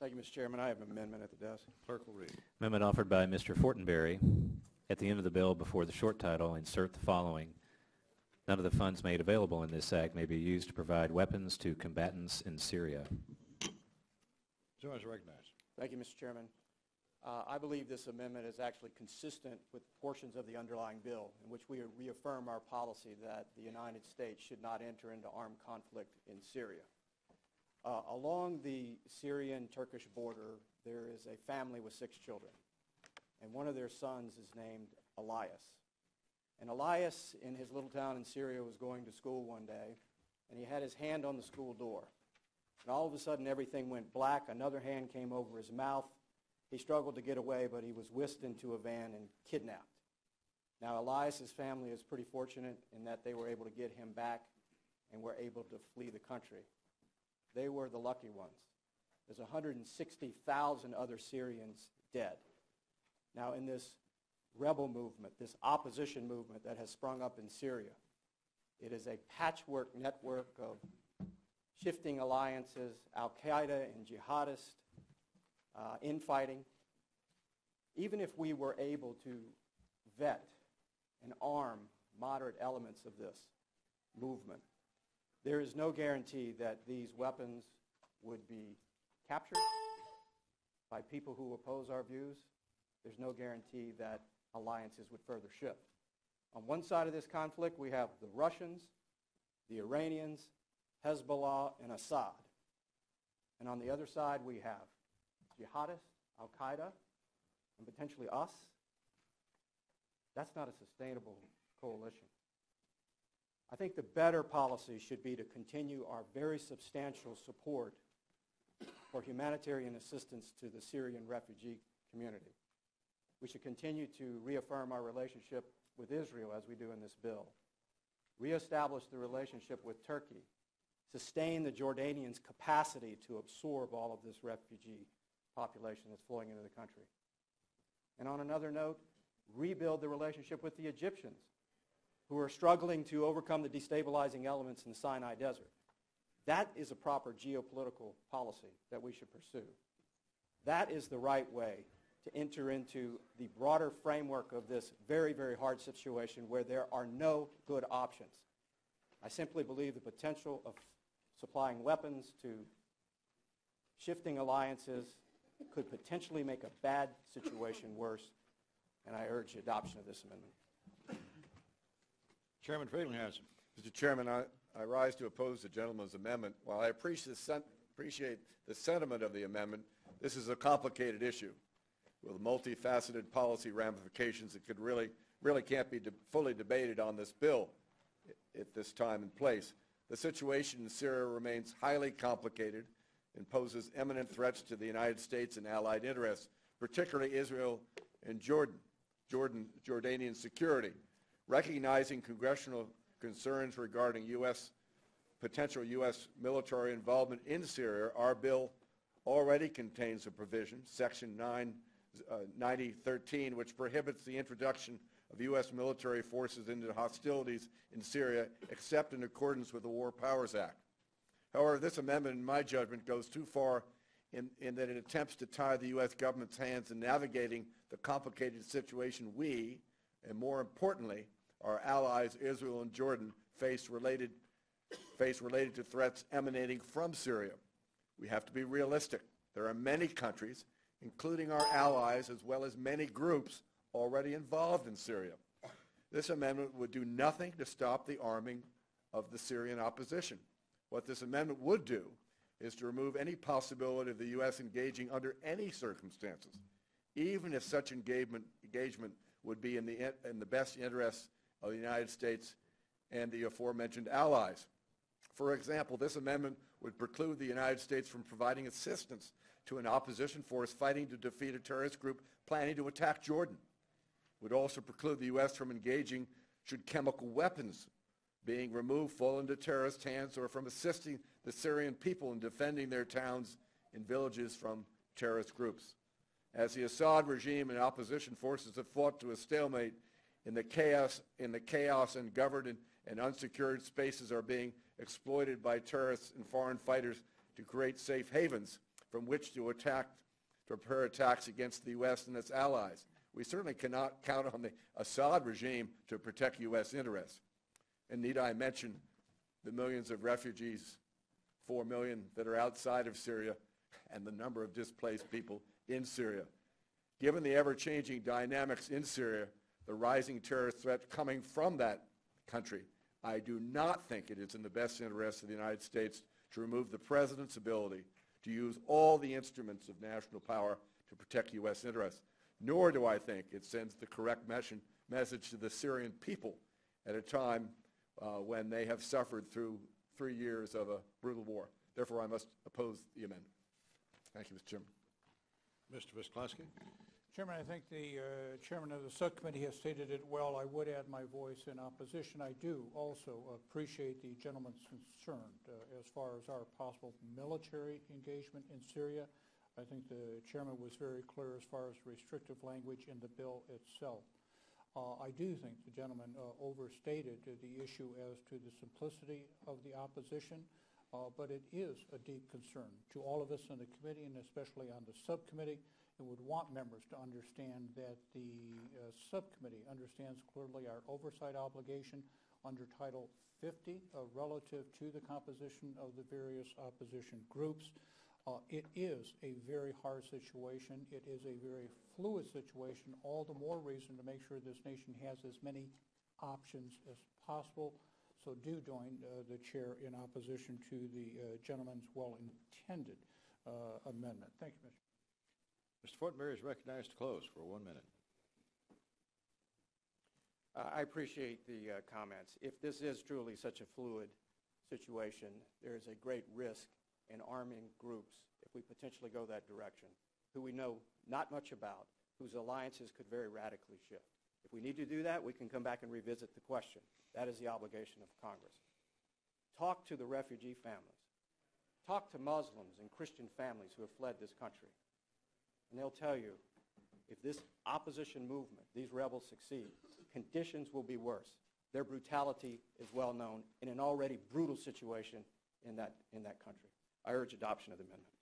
Thank you, Mr. Chairman. I have an amendment at the desk. Clerk will read. Amendment offered by Mr. Fortenberry. At the end of the bill, before the short title, insert the following. None of the funds made available in this act may be used to provide weapons to combatants in Syria. So as recognized. Thank you, Mr. Chairman. I believe this amendment is actually consistent with portions of the underlying bill in which we reaffirm our policy that the United States should not enter into armed conflict in Syria. Along the Syrian-Turkish border, there is a family with 6 children, and one of their sons is named Elias. And Elias, in his little town in Syria, was going to school one day, and he had his hand on the school door. And all of a sudden, everything went black. Another hand came over his mouth. He struggled to get away, but he was whisked into a van and kidnapped. Now, Elias's family is pretty fortunate in that they were able to get him back and were able to flee the country. They were the lucky ones. There's 160,000 other Syrians dead. Now, in this rebel movement, this opposition movement that has sprung up in Syria, it is a patchwork network of shifting alliances, al-Qaeda and jihadists, infighting. Even if we were able to vet and arm moderate elements of this movement, there is no guarantee that these weapons would be captured by people who oppose our views. There's no guarantee that alliances would further shift. On one side of this conflict, we have the Russians, the Iranians, Hezbollah, and Assad. And on the other side, we have jihadists, al-Qaeda, and potentially us. That's not a sustainable coalition. I think the better policy should be to continue our very substantial support for humanitarian assistance to the Syrian refugee community. We should continue to reaffirm our relationship with Israel as we do in this bill, reestablish the relationship with Turkey, sustain the Jordanians' capacity to absorb all of this refugee population that's flowing into the country. And on another note, rebuild the relationship with the Egyptians, who are struggling to overcome the destabilizing elements in the Sinai Desert. That is a proper geopolitical policy that we should pursue. That is the right way to enter into the broader framework of this very, very hard situation where there are no good options. I simply believe the potential of supplying weapons to shifting alliances could potentially make a bad situation worse, and I urge adoption of this amendment. Chairman Frelinghuysen. Mr. Chairman, I rise to oppose the gentleman's amendment. While I appreciate the sentiment of the amendment, this is a complicated issue with multifaceted policy ramifications that could really can't be fully debated on this bill at this time and place. The situation in Syria remains highly complicated and poses imminent threats to the United States and allied interests, particularly Israel and Jordanian security. Recognizing congressional concerns regarding potential U.S. military involvement in Syria, our bill already contains a provision, Section 9013, which prohibits the introduction of U.S. military forces into hostilities in Syria, except in accordance with the War Powers Act. However, this amendment, in my judgment, goes too far in that it attempts to tie the U.S. government's hands in navigating the complicated situation we, and more importantly, our allies Israel and Jordan face related to threats emanating from Syria. We have to be realistic. There are many countries, including our allies, as well as many groups already involved in Syria. This amendment would do nothing to stop the arming of the Syrian opposition. What this amendment would do is to remove any possibility of the U.S. engaging under any circumstances, even if such engagement would be in the best interests of the United States and the aforementioned allies. For example, this amendment would preclude the United States from providing assistance to an opposition force fighting to defeat a terrorist group planning to attack Jordan. It would also preclude the U.S. from engaging should chemical weapons being removed fall into terrorist hands, or from assisting the Syrian people in defending their towns and villages from terrorist groups. As the Assad regime and opposition forces have fought to a stalemate in the chaos and governed and unsecured spaces are being exploited by terrorists and foreign fighters to create safe havens from which to prepare attacks against the U.S. and its allies. We certainly cannot count on the Assad regime to protect U.S. interests. And need I mention the millions of refugees, 4 million that are outside of Syria, and the number of displaced people in Syria. Given the ever-changing dynamics in Syria, the rising terrorist threat coming from that country, I do not think it is in the best interest of the United States to remove the President's ability to use all the instruments of national power to protect U.S. interests, nor do I think it sends the correct message to the Syrian people at a time when they have suffered through 3 years of a brutal war. Therefore, I must oppose the amendment. Thank you, Mr. Chairman. Mr. Visklowski? Chairman, I think the chairman of the subcommittee has stated it well. I would add my voice in opposition. I do also appreciate the gentleman's concern as far as our possible military engagement in Syria. I think the chairman was very clear as far as restrictive language in the bill itself. I do think the gentleman overstated the issue as to the simplicity of the opposition, but it is a deep concern to all of us in the committee and especially on the subcommittee. And would want members to understand that the subcommittee understands clearly our oversight obligation under Title 50 relative to the composition of the various opposition groups. It is a very hard situation. It is a very fluid situation, all the more reason to make sure this nation has as many options as possible. So do join the chair in opposition to the gentleman's well-intended amendment. Thank you, Mr. Mr. Fortenberry is recognized to close for 1 minute. I appreciate the comments. If this is truly such a fluid situation, there is a great risk in arming groups if we potentially go that direction, who we know not much about, whose alliances could very radically shift. If we need to do that, we can come back and revisit the question. That is the obligation of Congress. Talk to the refugee families. Talk to Muslims and Christian families who have fled this country. And they'll tell you, if this opposition movement, these rebels succeed, conditions will be worse. Their brutality is well known in an already brutal situation in that country. I urge adoption of the amendment.